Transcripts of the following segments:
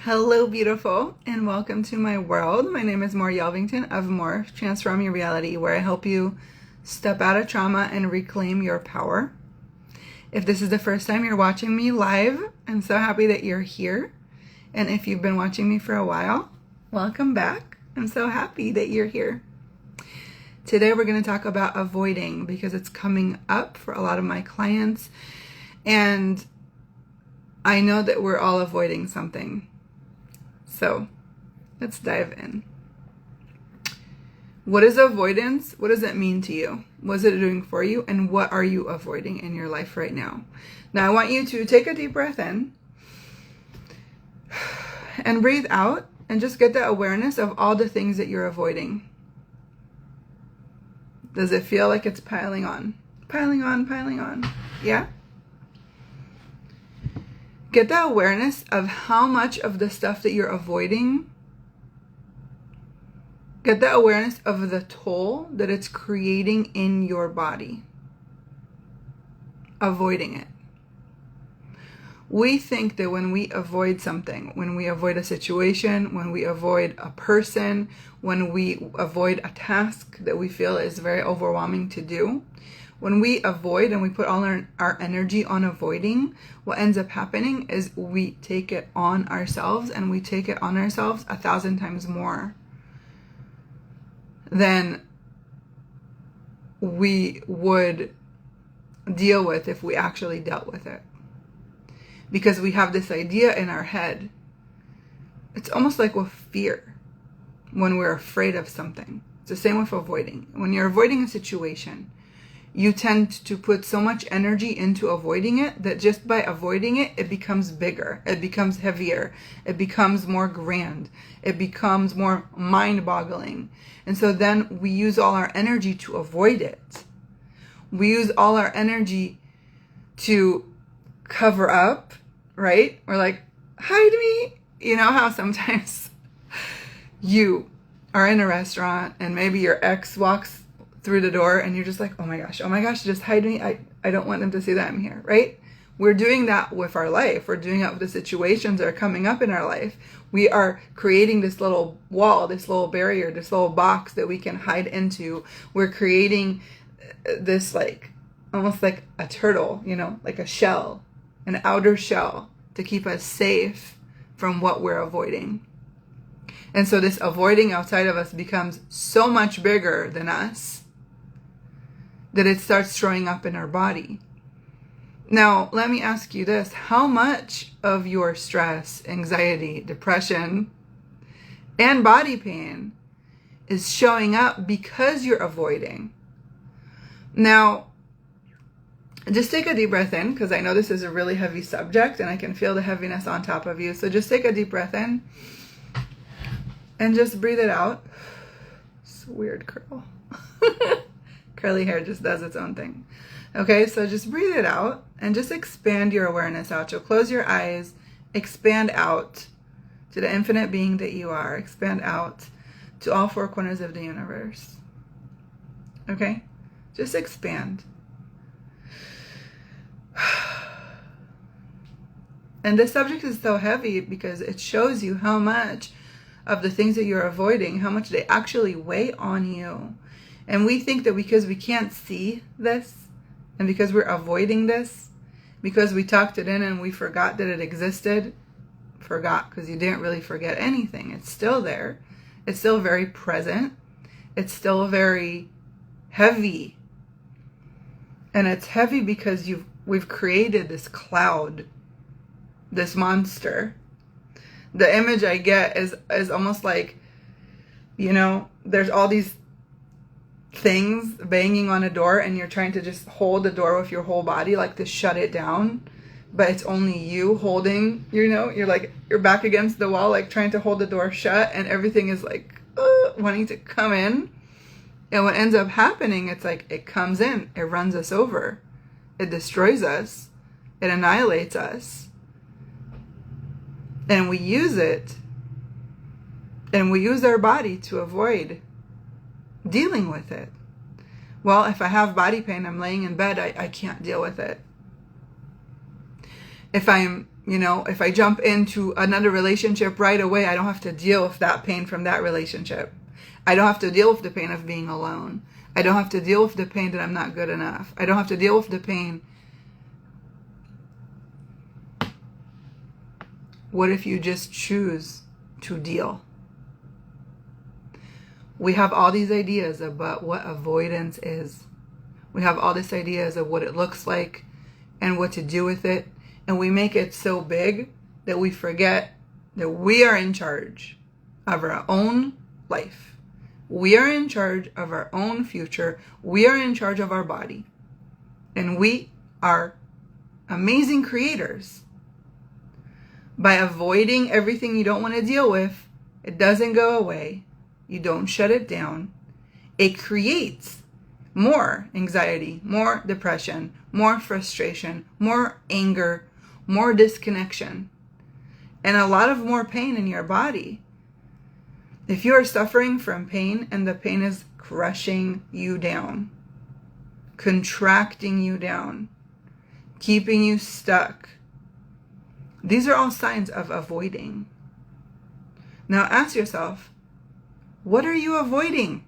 Hello, beautiful, and welcome to my world. My name is More Yelvington of More Transform Your Reality, where I help you step out of trauma and reclaim your power. If this is the first time you're watching me live, I'm so happy that you're here. And if you've been watching me for a while, welcome back. I'm so happy that you're here. Today we're going to talk about avoiding because it's coming up for a lot of my clients. And I know that we're all avoiding something. So let's dive in. What is avoidance? What does it mean to you? What is it doing for you? And what are you avoiding in your life right now? Now I want you to take a deep breath in and breathe out and just get the awareness of all the things that you're avoiding. Does it feel like it's piling on? Piling on, piling on. Yeah? Get the awareness of how much of the stuff that you're avoiding. Get the awareness of the toll that it's creating in your body. Avoiding it. We think that when we avoid something, when we avoid a situation, when we avoid a person, when we avoid a task that we feel is very overwhelming to do, when we avoid and we put all our energy on avoiding, what ends up happening is we take it on ourselves, and we take it on ourselves 1,000 times more than we would deal with if we actually dealt with it. Because we have this idea in our head. It's almost like with fear when we're afraid of something. It's the same with avoiding. When you're avoiding a situation, you tend to put so much energy into avoiding it that just by avoiding it, it becomes bigger. It becomes heavier. It becomes more grand. It becomes more mind-boggling. And so then we use all our energy to avoid it. We use all our energy to cover up, right? We're like, hide me. You know how sometimes you are in a restaurant and maybe your ex walks through the door and you're just like, oh my gosh, just hide me. I don't want them to see that I'm here, right? We're doing that with our life. We're doing that with the situations that are coming up in our life. We are creating this little wall, this little barrier, this little box that we can hide into. We're creating this almost like a turtle, like a shell, an outer shell to keep us safe from what we're avoiding. And so this avoiding outside of us becomes so much bigger than us that it starts showing up in our body. Now, let me ask you this. How much of your stress, anxiety, depression, and body pain is showing up because you're avoiding? Now, just take a deep breath in, because I know this is a really heavy subject and I can feel the heaviness on top of you. So just take a deep breath in and just breathe it out. It's a weird curl. Curly hair just does its own thing. Okay, so just breathe it out and just expand your awareness out. So close your eyes, expand out to the infinite being that you are. Expand out to all four corners of the universe. Okay, just expand. And this subject is so heavy because it shows you how much of the things that you're avoiding, how much they actually weigh on you. And we think that because we can't see this, and because we're avoiding this, because we tucked it in and we forgot that it existed, forgot because you didn't really forget anything. It's still there. It's still very present. It's still very heavy. And it's heavy because we've created this cloud, this monster. The image I get is almost like, there's all these things banging on a door and you're trying to just hold the door with your whole body, like to shut it down, but it's only you holding, you're back against the wall, like trying to hold the door shut, and everything is like wanting to come in. And what ends up happening, it's like it comes in, it runs us over, it destroys us, it annihilates us, and we use it, and we use our body to avoid dealing with it. Well, if I have body pain, I'm laying in bed, I can't deal with it. If if I jump into another relationship right away, I don't have to deal with that pain from that relationship. I don't have to deal with the pain of being alone. I don't have to deal with the pain that I'm not good enough. I don't have to deal with the pain. What if you just choose to deal? We have all these ideas about what avoidance is. We have all these ideas of what it looks like and what to do with it. And we make it so big that we forget that we are in charge of our own life. We are in charge of our own future. We are in charge of our body. And we are amazing creators. By avoiding everything you don't want to deal with, it doesn't go away. You don't shut it down. It creates more anxiety, more depression, more frustration, more anger, more disconnection, and a lot of more pain in your body. If you are suffering from pain and the pain is crushing you down, contracting you down, keeping you stuck, these are all signs of avoiding. Now ask yourself, what are you avoiding?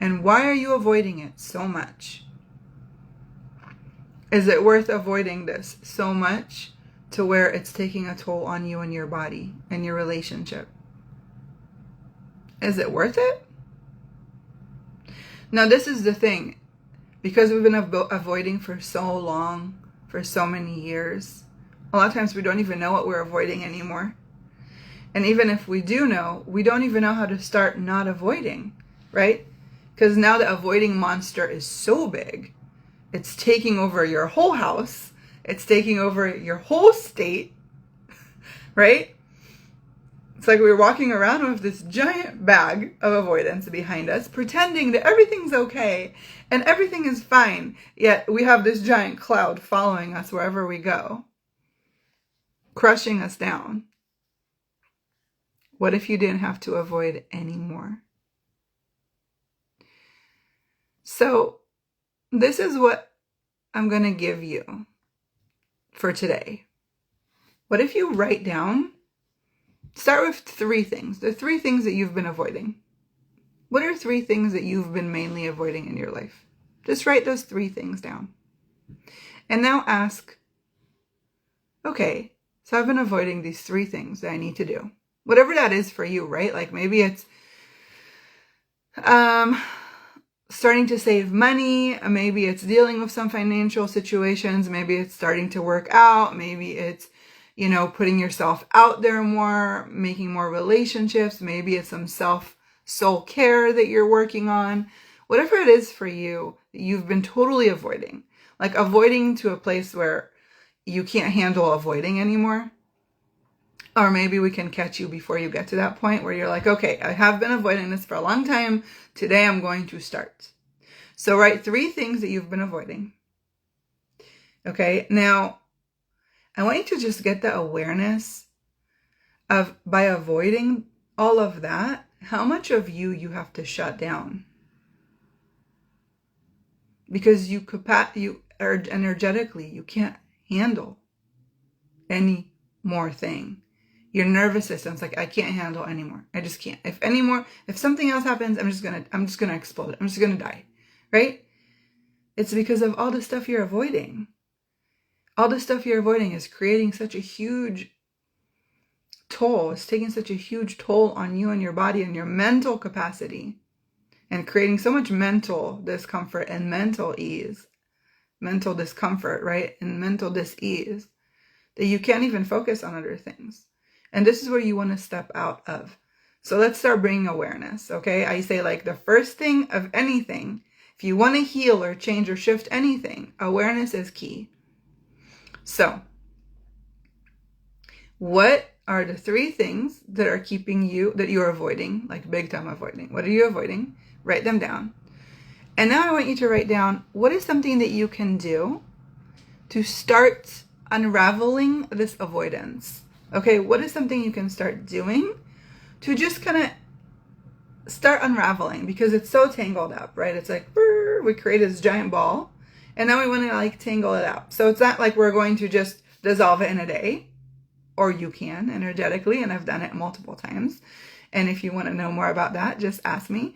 And why are you avoiding it so much? Is it worth avoiding this so much to where it's taking a toll on you and your body and your relationship? Is it worth it? Now, this is the thing. Because we've been avoiding for so long, for so many years, a lot of times we don't even know what we're avoiding anymore. And even if we do know, we don't even know how to start not avoiding, right? Because now the avoiding monster is so big. It's taking over your whole house. It's taking over your whole state, right? It's like we're walking around with this giant bag of avoidance behind us, pretending that everything's okay and everything is fine. Yet we have this giant cloud following us wherever we go, crushing us down. What if you didn't have to avoid anymore? So this is what I'm going to give you for today. What if you write down, start with 3 things, the 3 things that you've been avoiding. What are 3 things that you've been mainly avoiding in your life? Just write those 3 things down. And now ask, okay, so I've been avoiding these 3 things that I need to do. Whatever that is for you, right? Like maybe it's starting to save money. Maybe it's dealing with some financial situations. Maybe it's starting to work out. Maybe it's, putting yourself out there more, making more relationships. Maybe it's some soul care that you're working on. Whatever it is for you that you've been totally avoiding, like avoiding to a place where you can't handle avoiding anymore. Or maybe we can catch you before you get to that point where you're like, okay, I have been avoiding this for a long time. Today I'm going to start. So write 3 things that you've been avoiding. Okay, now I want you to just get the awareness of, by avoiding all of that, how much of you have to shut down. Because you are energetically, you can't handle any more thing. Your nervous system's like, I can't handle anymore. I just can't. If something else happens, I'm just gonna explode. I'm just gonna die. Right? It's because of all the stuff you're avoiding. All the stuff you're avoiding is creating such a huge toll. It's taking such a huge toll on you and your body and your mental capacity, and creating so much mental discomfort and mental discomfort, right? And mental dis-ease that you can't even focus on other things. And this is where you want to step out of. So let's start bringing awareness, okay? I say like the first thing of anything, if you want to heal or change or shift anything, awareness is key. So what are the 3 things that are keeping you, that you're avoiding, like big time avoiding? What are you avoiding? Write them down. And now I want you to write down, what is something that you can do to start unraveling this avoidance? Okay, what is something you can start doing to just kind of start unraveling? Because it's so tangled up, right? It's like, we create this giant ball, and now we want to like tangle it out. So it's not like we're going to just dissolve it in a day, or you can energetically, and I've done it multiple times. And if you want to know more about that, just ask me,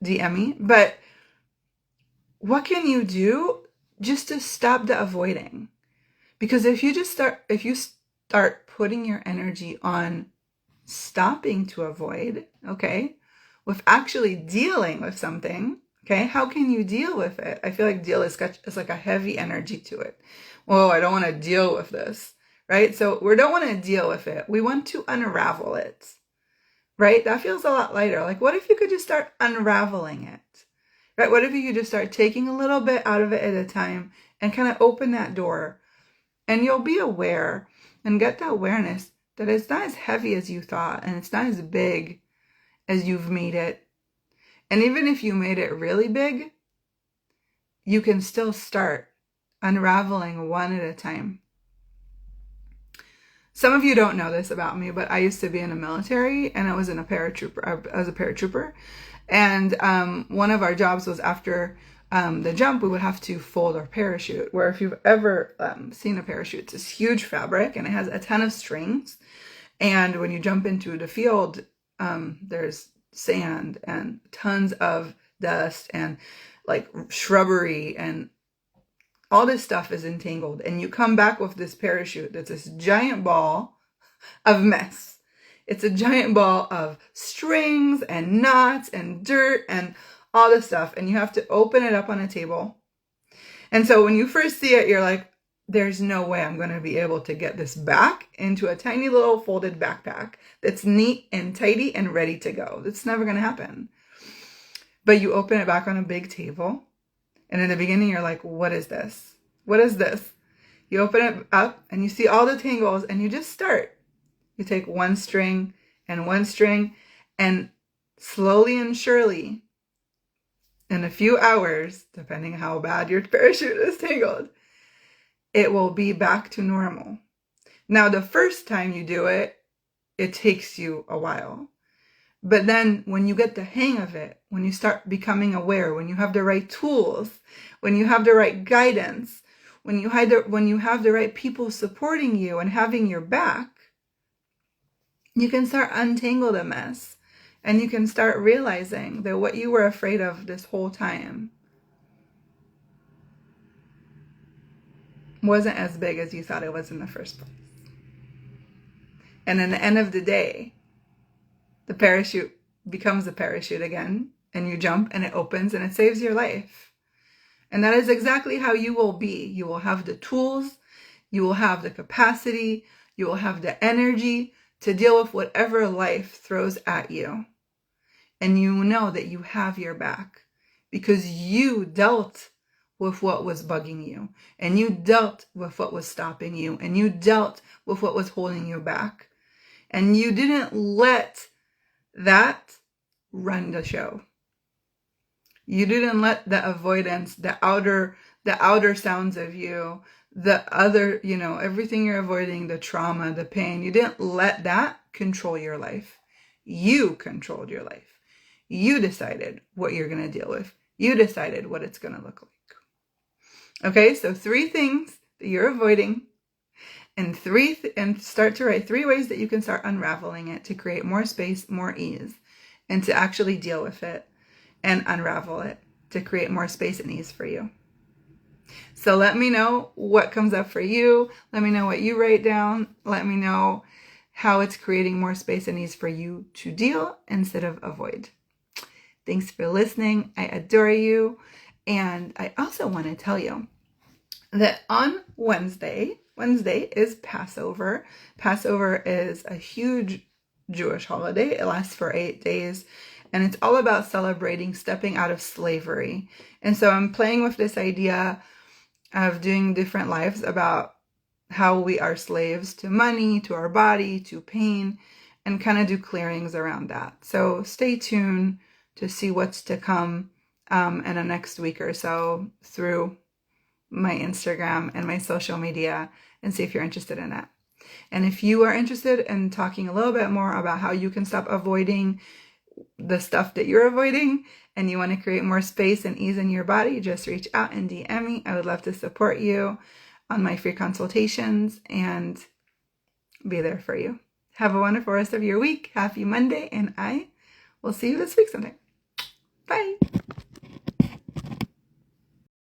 DM me. But what can you do just to stop the avoiding? Because if you start putting your energy on stopping to avoid, okay, with actually dealing with something, okay, how can you deal with it? I feel like deal is like a heavy energy to it. Oh, I don't want to deal with this, right? So we don't want to deal with it. We want to unravel it, right? That feels a lot lighter. Like, what if you could just start unraveling it, right? What if you could just start taking a little bit out of it at a time and kind of open that door, and you'll be aware and get the awareness that it's not as heavy as you thought, and it's not as big as you've made it. And even if you made it really big, you can still start unraveling one at a time. Some of you don't know this about me, but I used to be in the military, and I was a paratrooper. And one of our jobs was after the jump, we would have to fold our parachute, where if you've ever seen a parachute, it's this huge fabric and it has a ton of strings. And when you jump into the field, there's sand and tons of dust and like shrubbery, and all this stuff is entangled. And you come back with this parachute that's this giant ball of mess. It's a giant ball of strings and knots and dirt and all this stuff. And you have to open it up on a table. And so when you first see it, you're like, there's no way I'm going to be able to get this back into a tiny little folded backpack that's neat and tidy and ready to go. It's never going to happen. But you open it back on a big table. And in the beginning, you're like, what is this? What is this? You open it up and you see all the tangles, and you just start. You take one string, and slowly and surely, in a few hours, depending on how bad your parachute is tangled, it will be back to normal. Now, the first time you do it, it takes you a while. But then when you get the hang of it, when you start becoming aware, when you have the right tools, when you have the right guidance, when you have the right people supporting you and having your back, you can start untangle the mess. And you can start realizing that what you were afraid of this whole time wasn't as big as you thought it was in the first place. And at the end of the day, the parachute becomes a parachute again, and you jump and it opens and it saves your life. And that is exactly how you will be. You will have the tools, you will have the capacity, you will have the energy to deal with whatever life throws at you. And you know that you have your back because you dealt with what was bugging you, and you dealt with what was stopping you, and you dealt with what was holding you back. And you didn't let that run the show. You didn't let the avoidance, the outer sounds of you, the other, everything you're avoiding, the trauma, the pain, you didn't let that control your life. You controlled your life. You decided what you're going to deal with. You decided what it's going to look like. Okay, so 3 things that you're avoiding, and start to write 3 ways that you can start unraveling it to create more space, more ease, and to actually deal with it and unravel it to create more space and ease for you. So let me know what comes up for you. Let me know what you write down. Let me know how it's creating more space and ease for you to deal instead of avoid. Thanks for listening. I adore you. And I also want to tell you that on Wednesday is Passover. Passover is a huge Jewish holiday. It lasts for 8 days, and it's all about celebrating stepping out of slavery. And so I'm playing with this idea of doing different lives about how we are slaves to money, to our body, to pain, and kind of do clearings around that. So stay tuned to see what's to come in the next week or so through my Instagram and my social media, and see if you're interested in that. And if you are interested in talking a little bit more about how you can stop avoiding the stuff that you're avoiding, and you want to create more space and ease in your body, just reach out and DM me. I would love to support you. on my free consultations and be there for you. Have a wonderful rest of your week. Happy Monday, and I will see you this week sometime. Bye.